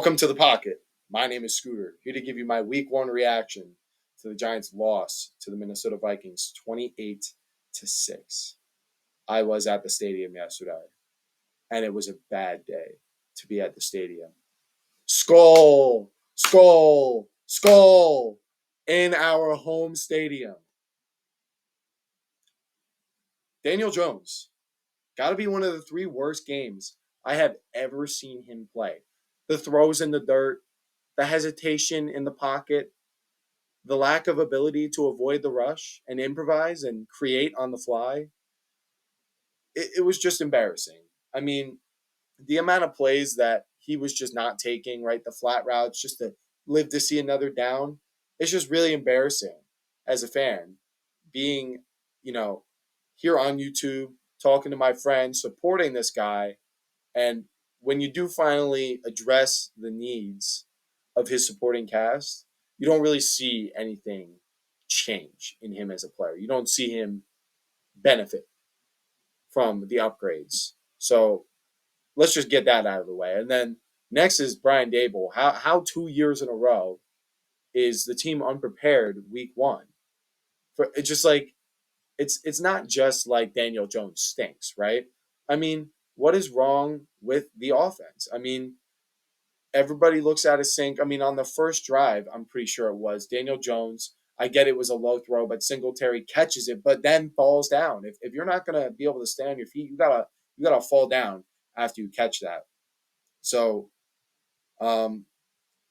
Welcome to the pocket. My name is Scooter, here to give you my week one reaction to the Giants' loss to the Minnesota Vikings 28-6. I was at the stadium yesterday, and it was a bad day to be at the stadium. Skull, skull, skull in our home stadium. Daniel Jones, got to be one of the three worst games I have ever seen him play. The throws in the dirt, the hesitation in the pocket, the lack of ability to avoid the rush and improvise and create on the fly. It was just embarrassing. I mean, the amount of plays that he was just not taking, right? The flat routes just to live to see another down. It's just really embarrassing as a fan being, you know, here on YouTube, talking to my friends, supporting this guy. And when you do finally address the needs of his supporting cast, you don't really see anything change in him as a player. You don't see him benefit from the upgrades. So let's just get that out of the way. And then next is Brian Dable. How 2 years in a row is the team unprepared week one? For it's just like it's not just like Daniel Jones stinks, right? I mean, what is wrong with the offense? I mean, everybody looks at a sync. I mean, on the first drive, I'm pretty sure it was Daniel Jones. I get it was a low throw, but Singletary catches it, but then falls down. If you're not gonna be able to stay on your feet, you gotta fall down after you catch that. So um,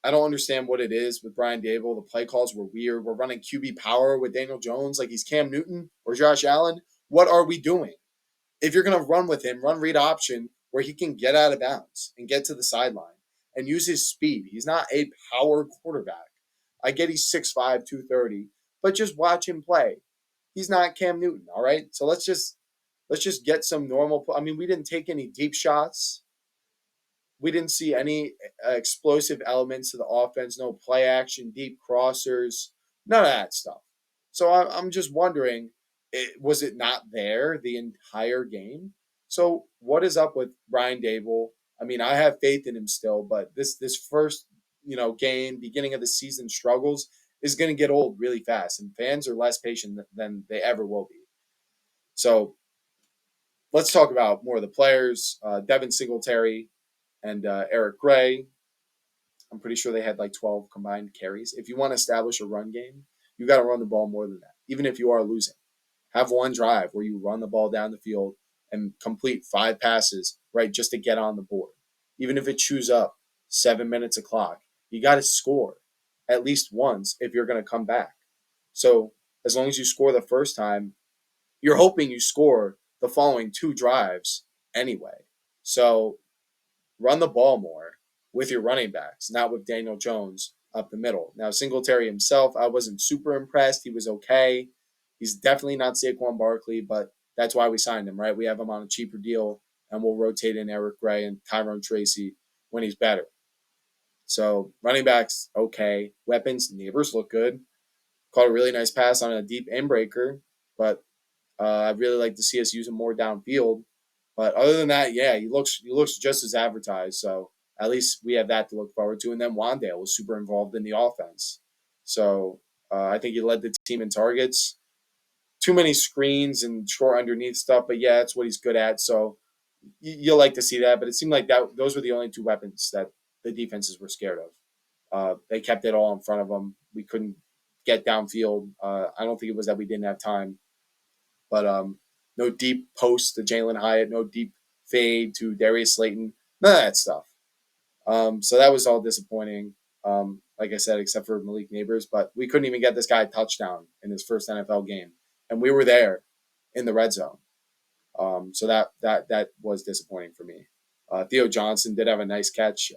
I don't understand what it is with Brian Dable. The play calls were weird. We're running QB power with Daniel Jones like he's Cam Newton or Josh Allen. What are we doing? If you're going to run with him, run read option where he can get out of bounds and get to the sideline and use his speed. He's not a power quarterback. I get he's 6'5", 230, but just watch him play. He's not Cam Newton, all right? So let's just get some normal. I mean, we didn't take any deep shots. We didn't see any explosive elements to the offense. No play action, deep crossers, none of that stuff. So I'm just wondering, was it not there the entire game? So what is up with Brian Dable? I mean, I have faith in him still, but this first game, beginning of the season struggles is going to get old really fast, and fans are less patient than they ever will be. So let's talk about more of the players. Devin Singletary and Eric Gray. I'm pretty sure they had like 12 combined carries. If you want to establish a run game, you got to run the ball more than that, even if you are losing. Have one drive where you run the ball down the field and complete 5 passes, right, just to get on the board. Even if it chews up 7 minutes of clock, you got to score at least once if you're going to come back. So as long as you score the first time, you're hoping you score the following 2 drives anyway. So run the ball more with your running backs, not with Daniel Jones up the middle. Now, Singletary himself, I wasn't super impressed. He was okay. He's definitely not Saquon Barkley, but that's why we signed him, right? We have him on a cheaper deal, and we'll rotate in Eric Gray and Tyrone Tracy when he's better. So running backs, okay. Weapons, Neighbors look good. Caught a really nice pass on a deep inbreaker, but I'd really like to see us use him more downfield. But other than that, yeah, he looks just as advertised. So at least we have that to look forward to. And then Wandale was super involved in the offense. So I think he led the team in targets. Too many screens and short underneath stuff, but yeah, that's what he's good at. So you'll like to see that. But it seemed like that those were the only 2 weapons that the defenses were scared of. They kept it all in front of them. We couldn't get downfield. I don't think it was that we didn't have time, but no deep post to Jalen Hyatt, no deep fade to Darius Slayton, none of that stuff. So that was all disappointing. Like I said, except for Malik Neighbors, but we couldn't even get this guy a touchdown in his first NFL game, and we were there in the red zone. So that was disappointing for me. Theo Johnson did have a nice catch.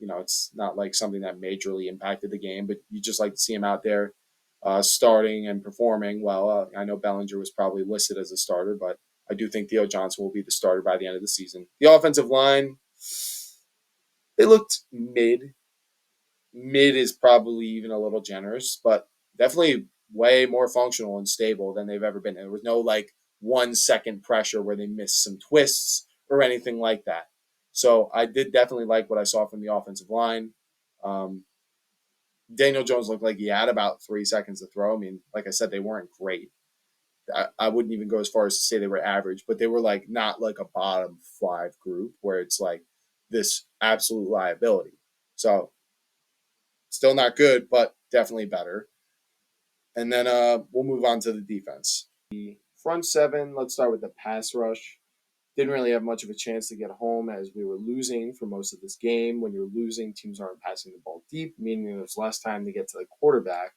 It's not like something that majorly impacted the game, but you just like to see him out there starting and performing well. I know Bellinger was probably listed as a starter, but I do think Theo Johnson will be the starter by the end of the season. The offensive line, they looked mid. Mid is probably even a little generous, but definitely way more functional and stable than they've ever been. There was no like 1 second pressure where they missed some twists or anything like that. So I did definitely like what I saw from the offensive line. Um, Daniel Jones looked like he had about 3 seconds to throw. I mean, like I said, they weren't great. I wouldn't even go as far as to say they were average, but they were like not like a bottom five group where it's like this absolute liability. So still not good, but definitely better. And then we'll move on to the defense. The front seven, let's start with the pass rush. Didn't really have much of a chance to get home as we were losing for most of this game. When you're losing, teams aren't passing the ball deep, meaning there's less time to get to the quarterback.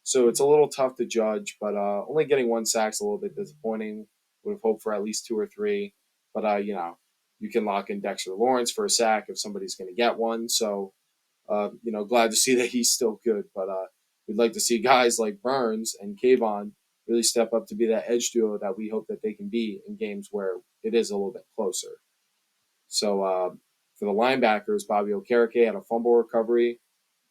So it's a little tough to judge, but only getting one sack's a little bit disappointing. Would have hoped for at least two or three, but you can lock in Dexter Lawrence for a sack if somebody's going to get one. So glad to see that he's still good, but we'd like to see guys like Burns and Kayvon really step up to be that edge duo that we hope that they can be in games where it is a little bit closer. So for the linebackers, Bobby Okereke had a fumble recovery.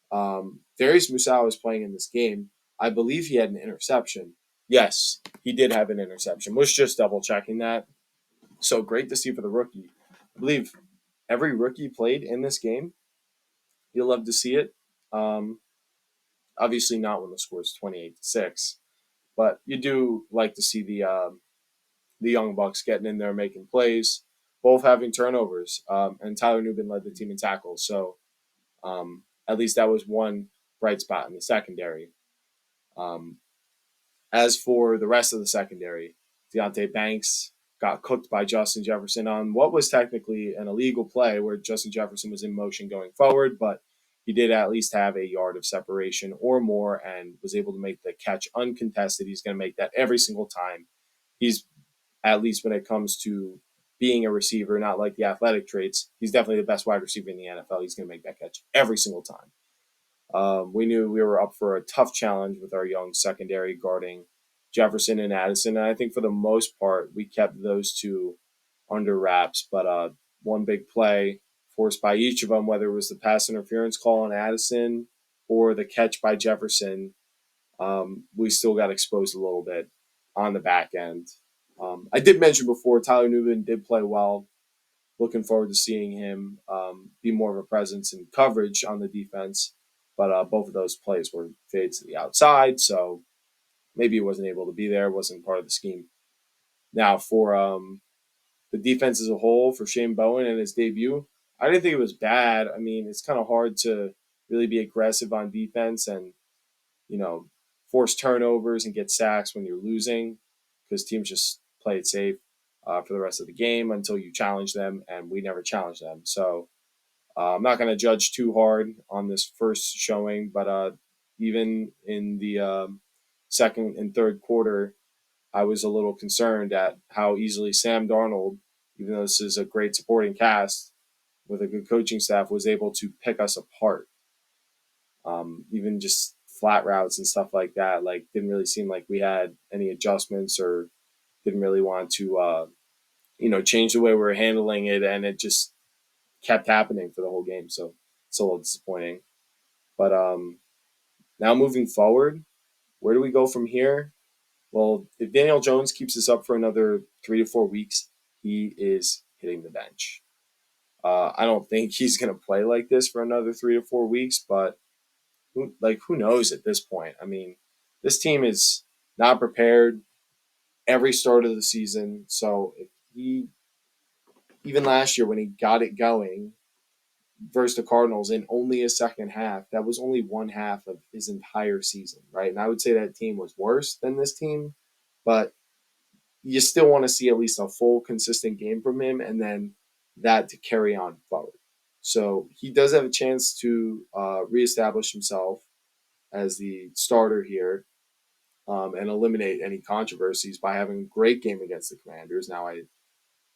Darius Musawa was playing in this game. I believe he had an interception. Yes, he did have an interception. Was just double checking that. So great to see for the rookie. I believe every rookie played in this game. You'll love to see it. Um, Obviously, not when the score is 28-6, but you do like to see the young bucks getting in there making plays, both having turnovers. And Tyler Newbin led the team in tackles, so at least that was one bright spot in the secondary. Um, as for the rest of the secondary, Deontay Banks got cooked by Justin Jefferson on what was technically an illegal play where Justin Jefferson was in motion going forward, but he did at least have a yard of separation or more and was able to make the catch uncontested. He's going to make that every single time. He's, at least when it comes to being a receiver, not like the athletic traits, he's definitely the best wide receiver in the NFL. He's going to make that catch every single time. We knew we were up for a tough challenge with our young secondary guarding Jefferson and Addison. And I think for the most part, we kept those two under wraps. But one big play forced by each of them, whether it was the pass interference call on Addison or the catch by Jefferson, we still got exposed a little bit on the back end. I did mention before, Tyler Newman did play well. Looking forward to seeing him be more of a presence in coverage on the defense. But both of those plays were fades to the outside, so maybe he wasn't able to be there, wasn't part of the scheme. Now, for the defense as a whole, for Shane Bowen and his debut, I didn't think it was bad. I mean, it's kind of hard to really be aggressive on defense and, you know, force turnovers and get sacks when you're losing because teams just play it safe for the rest of the game until you challenge them, and we never challenged them. So I'm not going to judge too hard on this first showing, but even in the second and third quarter, I was a little concerned at how easily Sam Darnold, even though this is a great supporting cast with a good coaching staff, was able to pick us apart. Even just flat routes and stuff like that, like didn't really seem like we had any adjustments or didn't really want to, change the way we were handling it, and it just kept happening for the whole game. So it's a little disappointing. But now moving forward, where do we go from here? Well, if Daniel Jones keeps this up for another 3 to 4 weeks, he is hitting the bench. I don't think he's going to play like this for another 3 to 4 weeks, but who knows at this point? I mean, this team is not prepared every start of the season. So if he, even last year when he got it going versus the Cardinals in only a second half, that was only one half of his entire season, right? And I would say that team was worse than this team, but you still want to see at least a full, consistent game from him, and then that to carry on forward. So he does have a chance to reestablish himself as the starter here and eliminate any controversies by having a great game against the Commanders. Now,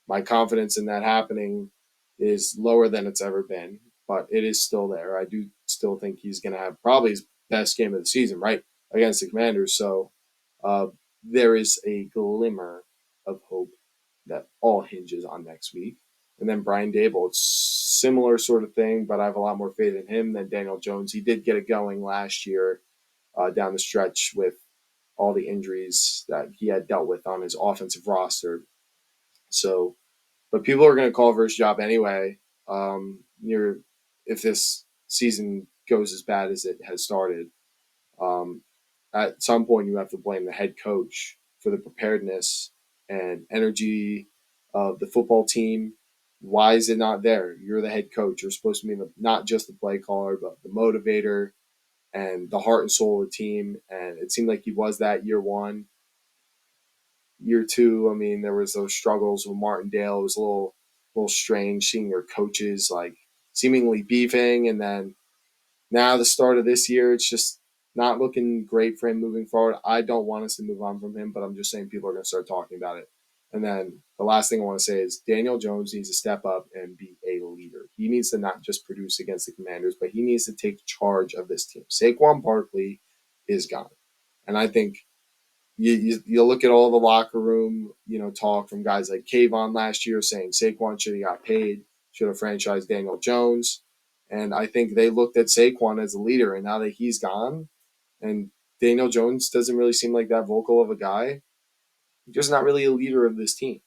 my confidence in that happening is lower than it's ever been, but it is still there. I do still think he's going to have probably his best game of the season, right, against the Commanders. So uh, there is a glimmer of hope that all hinges on next week. And then Brian Dable, it's similar sort of thing, but I have a lot more faith in him than Daniel Jones. He did get it going last year down the stretch with all the injuries that he had dealt with on his offensive roster. So, but people are going to call for his job anyway. Near if this season goes as bad as it has started, um, at some point you have to blame the head coach for the preparedness and energy of the football team. Why is it not there? You're the head coach. You're supposed to be not just the play caller, but the motivator and the heart and soul of the team. And it seemed like he was that year one. Year two, I mean, there was those struggles with Martindale. It was little strange seeing your coaches like seemingly beefing, and then now the start of this year, it's just not looking great for him moving forward. I don't want us to move on from him, but I'm just saying people are going to start talking about it. And then the last thing I want to say is Daniel Jones needs to step up and be a leader. He needs to not just produce against the Commanders, but he needs to take charge of this team. Saquon Barkley is gone. And I think you look at all the locker room, talk from guys like Kayvon last year saying Saquon should have got paid, should have franchised Daniel Jones. And I think they looked at Saquon as a leader, and now that he's gone, and Daniel Jones doesn't really seem like that vocal of a guy, he's just not really a leader of this team.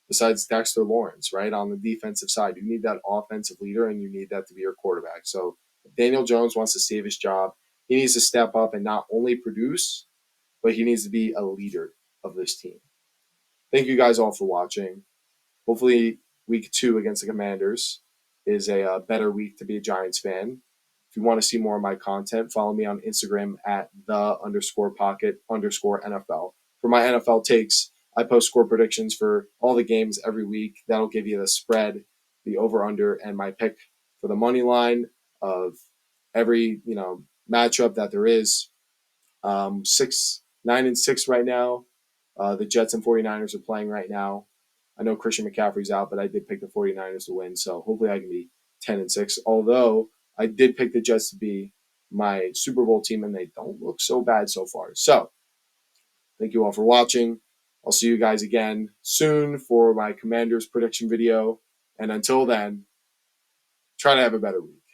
Besides Dexter Lawrence, right? On the defensive side, you need that offensive leader, and you need that to be your quarterback. So if Daniel Jones wants to save his job, he needs to step up and not only produce, but he needs to be a leader of this team. Thank you guys all for watching. Hopefully, week 2 against the Commanders is a better week to be a Giants fan. If you want to see more of my content, follow me on Instagram at the_pocket_NFL. For my NFL takes, I post score predictions for all the games every week. That'll give you the spread, the over/under, and my pick for the money line of every matchup that there is. 9-6 right now. The Jets and 49ers are playing right now. I know Christian McCaffrey's out, but I did pick the 49ers to win, so hopefully I can be 10-6. Although I did pick the Jets to be my Super Bowl team, and they don't look so bad so far. So thank you all for watching. I'll see you guys again soon for my Commanders prediction video. And until then, try to have a better week.